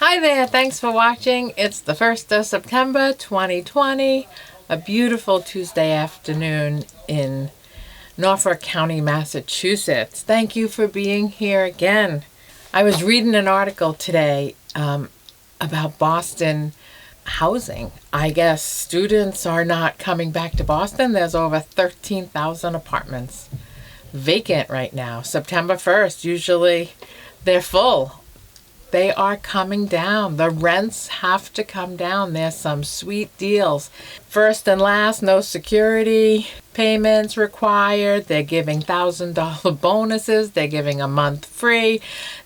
Hi there, thanks for watching. It's the 1st of September 2020, a beautiful Tuesday afternoon in Norfolk County, Massachusetts. Thank you for being here again. I was reading an article today about Boston housing. I guess students are not coming back to Boston. There's over 13,000 apartments vacant right now. September 1st, usually they're full. They are coming down. The rents have to come down. There's some sweet deals. First and last, no security payments required. They're giving $1,000 bonuses. They're giving a month free.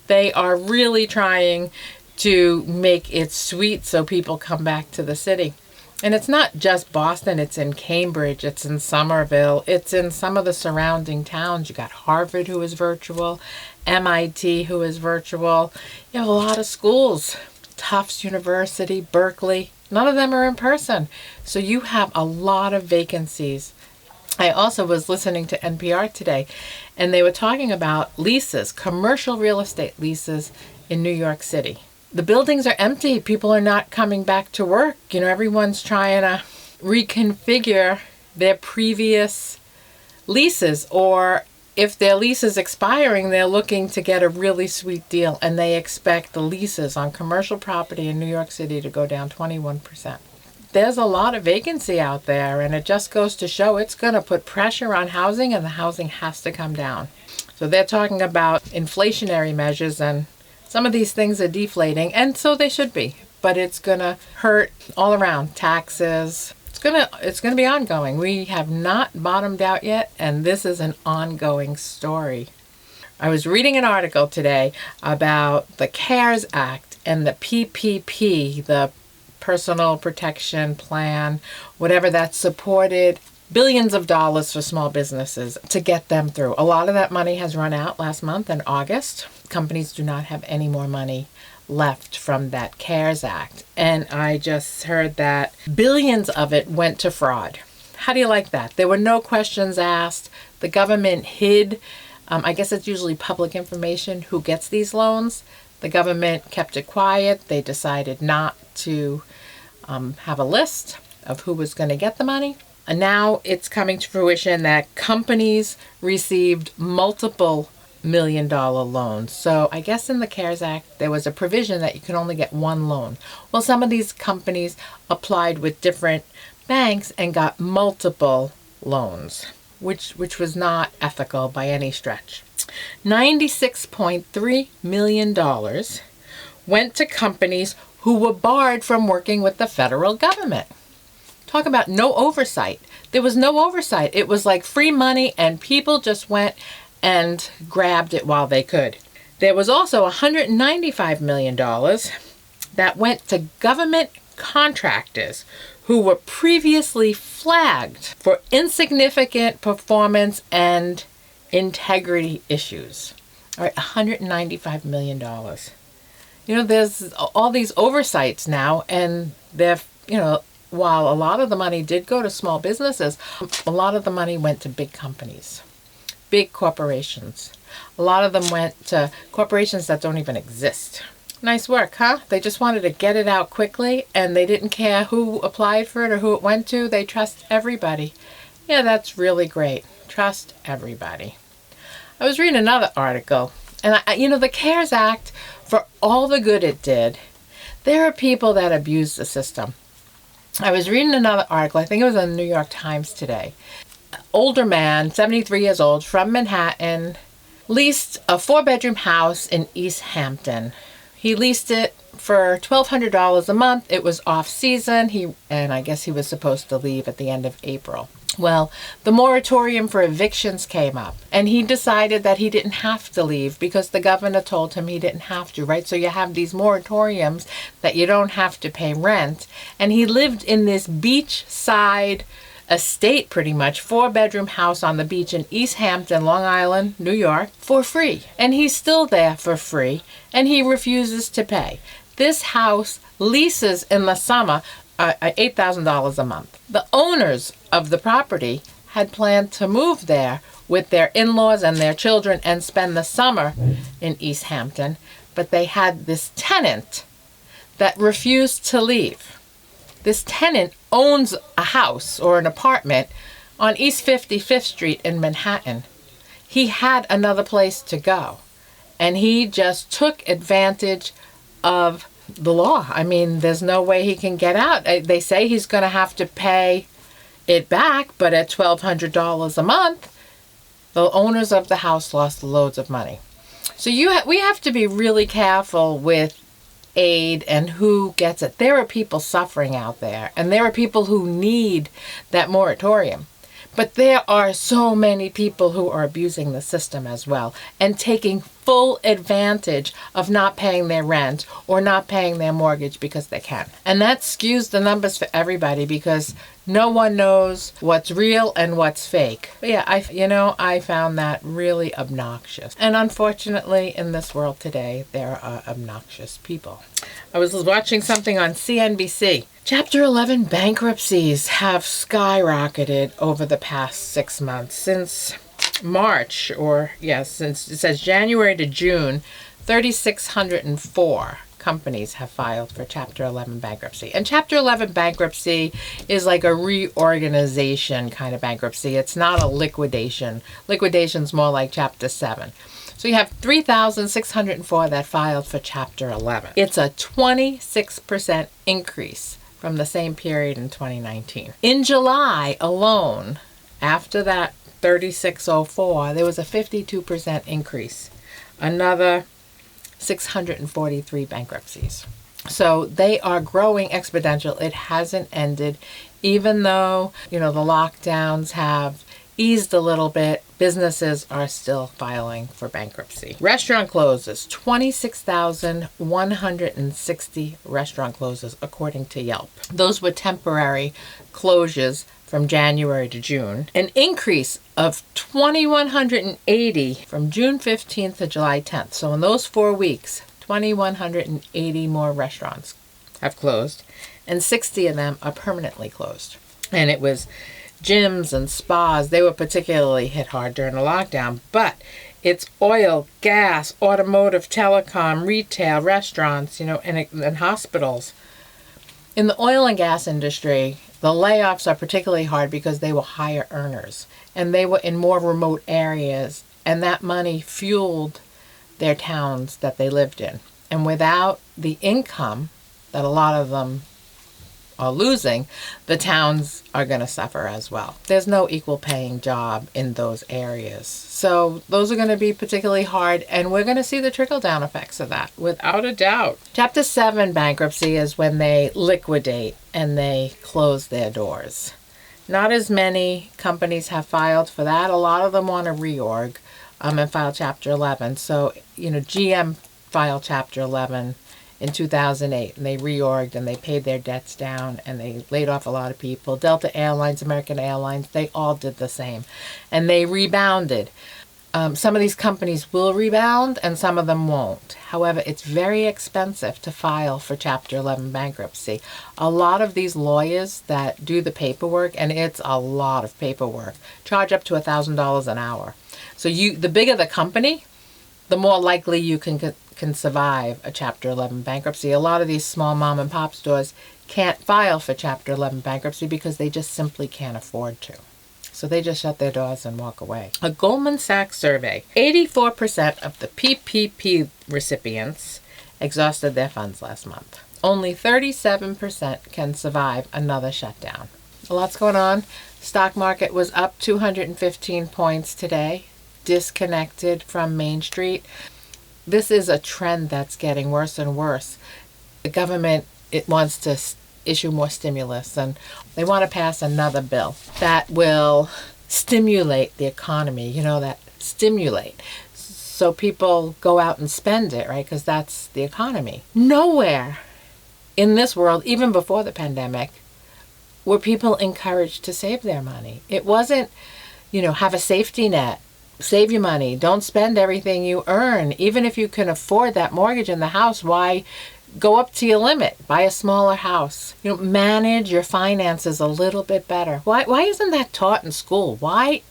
They are really trying to make it sweet so people come back to the city. And it's not just Boston. It's in Cambridge. It's in Somerville. It's in some of the surrounding towns. You got Harvard, who is virtual, MIT, who is virtual. You have a lot of schools. Tufts University, Berkeley. None of them are in person. So you have a lot of vacancies. I also was listening to NPR today, and they were talking about leases, commercial real estate leases in New York City. The buildings are empty. People are not coming back to work. You know, everyone's trying to reconfigure their previous leases, or if their lease is expiring, they're looking to get a really sweet deal, and they expect the leases on commercial property in New York City to go down 21%. There's a lot of vacancy out there, and it just goes to show it's going to put pressure on housing, and the housing has to come down. So they're talking about inflationary measures, and some of these things are deflating, and so they should be, but it's going to hurt all around. Taxes. It's going to be ongoing. We have not bottomed out yet, and this is an ongoing story. I was reading an article today about the CARES Act and the PPP, the Personal Protection Plan, whatever that supported billions of dollars for small businesses to get them through. A lot of that money has run out last month in August. Companies do not have any more money left from that CARES Act. And I just heard that billions of it went to fraud. How do you like that? There were no questions asked. The government hid, I guess it's usually public information, who gets these loans. The government kept it quiet. They decided not to have a list of who was going to get the money. And now it's coming to fruition that companies received multiple million-dollar loans. So I guess in the CARES Act, there was a provision that you can only get one loan. Well, some of these companies applied with different banks and got multiple loans, which was not ethical by any stretch. $96.3 million went to companies who were barred from working with the federal government. Talk about no oversight. There was no oversight. It was like free money, and people just went and grabbed it while they could. There was also $195 million that went to government contractors who were previously flagged for insignificant performance and integrity issues. All right, $195 million. You know, there's all these oversights now, and they're, while a lot of the money did go to small businesses, a lot of the money went to big companies, big corporations. A lot of them went to corporations that don't even exist. Nice work, huh? They just wanted to get it out quickly, and they didn't care who applied for it or who it went to. They trust everybody. Yeah, that's really great. Trust everybody. I was reading another article, and the CARES Act, for all the good it did, there are people that abuse the system. I was reading another article, I think it was in the New York Times today. Older man, 73 years old, from Manhattan, leased a 4-bedroom house in East Hampton. He leased it for $1,200 a month. It was off season, and I guess he was supposed to leave at the end of April. Well, the moratorium for evictions came up, and he decided that he didn't have to leave because the governor told him he didn't have to, right? So you have these moratoriums that you don't have to pay rent, and he lived in this beachside estate, pretty much, 4-bedroom house on the beach in East Hampton, Long Island, New York, for free. And he's still there for free, and he refuses to pay. This house leases in the summer $8,000 a month. The owners of the property had planned to move there with their in-laws and their children and spend the summer in East Hampton, but they had this tenant that refused to leave. This tenant owns a house or an apartment on East 55th Street in Manhattan. He had another place to go, and he just took advantage of the law. I mean, there's no way he can get out. They say he's going to have to pay it back, but at $1,200 a month, the owners of the house lost loads of money. So we have to be really careful with aid and who gets it. There are people suffering out there, and there are people who need that moratorium. But there are so many people who are abusing the system as well and taking full advantage of not paying their rent or not paying their mortgage because they can. And that skews the numbers for everybody because no one knows what's real and what's fake. But yeah, I found that really obnoxious. And unfortunately, in this world today, there are obnoxious people. I was watching something on CNBC. Chapter 11 bankruptcies have skyrocketed over the past 6 months. Since March, since it says January to June, 3,604 companies have filed for Chapter 11 bankruptcy. And Chapter 11 bankruptcy is like a reorganization kind of bankruptcy. It's not a liquidation. Liquidation's more like Chapter 7. So you have 3,604 that filed for Chapter 11. It's a 26% increase from the same period in 2019. In July alone, after that 3,604, there was a 52% increase. Another 643 bankruptcies. So they are growing exponential. It hasn't ended. Even though, the lockdowns have eased a little bit, businesses are still filing for bankruptcy. Restaurant closes, 26,160 restaurant closes according to Yelp. Those were temporary closures from January to June. An increase of 2,180 from June 15th to July 10th. So in those 4 weeks, 2,180 more restaurants have closed, and 60 of them are permanently closed. And it was gyms and spas. They were particularly hit hard during the lockdown, but it's oil, gas, automotive, telecom, retail, restaurants, and hospitals. In the oil and gas industry, the layoffs are particularly hard because they were higher earners and they were in more remote areas, and that money fueled their towns that they lived in. And without the income that a lot of them are losing, the towns are going to suffer as well. There's no equal paying job in those areas. So those are going to be particularly hard, and we're going to see the trickle down effects of that without a doubt. Chapter 7 bankruptcy is when they liquidate and they close their doors. Not as many companies have filed for that. A lot of them want to reorg and file Chapter 11. So, GM filed Chapter 11 in 2008, and they reorged and they paid their debts down and they laid off a lot of people. Delta Airlines, American Airlines, they all did the same, and they rebounded. Some of these companies will rebound and some of them won't. However, it's very expensive to file for Chapter 11 bankruptcy. A lot of these lawyers that do the paperwork, and it's a lot of paperwork, charge up to $1,000 an hour. So the bigger the company, the more likely you can survive a Chapter 11 bankruptcy. A lot of these small mom and pop stores can't file for Chapter 11 bankruptcy because they just simply can't afford to. So they just shut their doors and walk away. A Goldman Sachs survey, 84% of the PPP recipients exhausted their funds last month. Only 37% can survive another shutdown. A lot's going on. Stock market was up 215 points today, disconnected from Main Street. This is a trend that's getting worse and worse. The government, it wants to issue more stimulus, and they want to pass another bill that will stimulate the economy, that stimulate. So people go out and spend it, right? Because that's the economy. Nowhere in this world, even before the pandemic, were people encouraged to save their money. It wasn't, have a safety net. Save your money. Don't spend everything you earn. Even if you can afford that mortgage in the house, why go up to your limit? Buy a smaller house. Manage your finances a little bit better. Why isn't that taught in school? Why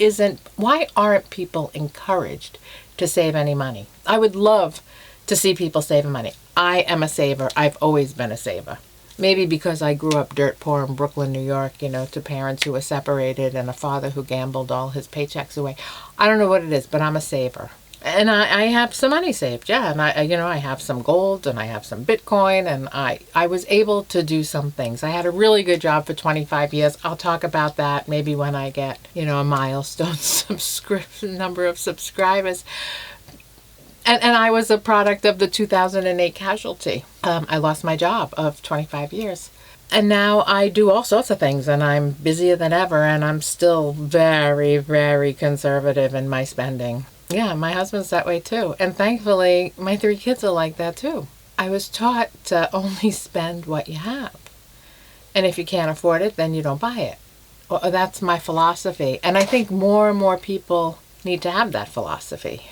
aren't people encouraged to save any money? I would love to see people saving money. I am a saver. I've always been a saver. Maybe because I grew up dirt poor in Brooklyn, New York, you know, to parents who were separated and a father who gambled all his paychecks away. I don't know what it is, but I'm a saver. And I have some money saved, yeah. And I have some gold and I have some Bitcoin, and I was able to do some things. I had a really good job for 25 years. I'll talk about that maybe when I get, you know, a milestone number of subscribers. And I was a product of the 2008 casualty. I lost my job of 25 years. And now I do all sorts of things, and I'm busier than ever, and I'm still very, very conservative in my spending. Yeah, my husband's that way too. And thankfully, my 3 kids are like that too. I was taught to only spend what you have. And if you can't afford it, then you don't buy it. Well, that's my philosophy. And I think more and more people need to have that philosophy.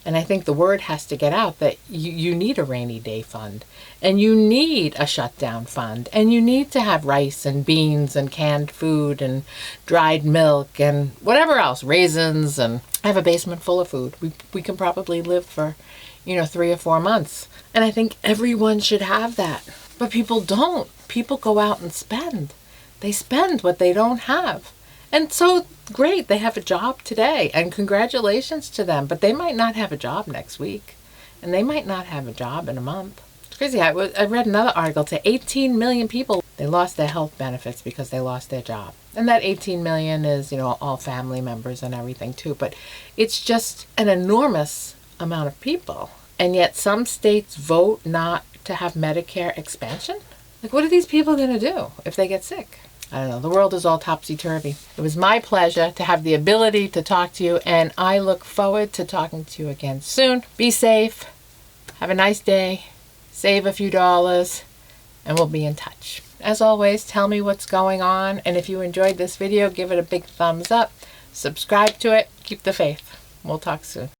And I think the word has to get out that you need a rainy day fund, and you need a shutdown fund, and you need to have rice and beans and canned food and dried milk and whatever else, raisins, and I have a basement full of food. We can probably live for, you know, 3 or 4 months. And I think everyone should have that. But people don't. People go out and spend. They spend what they don't have. And so great, they have a job today, and congratulations to them, but they might not have a job next week, and they might not have a job in a month. It's crazy. I read another article to 18 million people, they lost their health benefits because they lost their job. And that 18 million is, you know, all family members and everything too, but it's just an enormous amount of people. And yet some states vote not to have Medicare expansion? Like, what are these people going to do if they get sick? I don't know. The world is all topsy-turvy. It was my pleasure to have the ability to talk to you, and I look forward to talking to you again soon. Be safe. Have a nice day. Save a few dollars, and we'll be in touch. As always, tell me what's going on, and if you enjoyed this video, give it a big thumbs up. Subscribe to it. Keep the faith. We'll talk soon.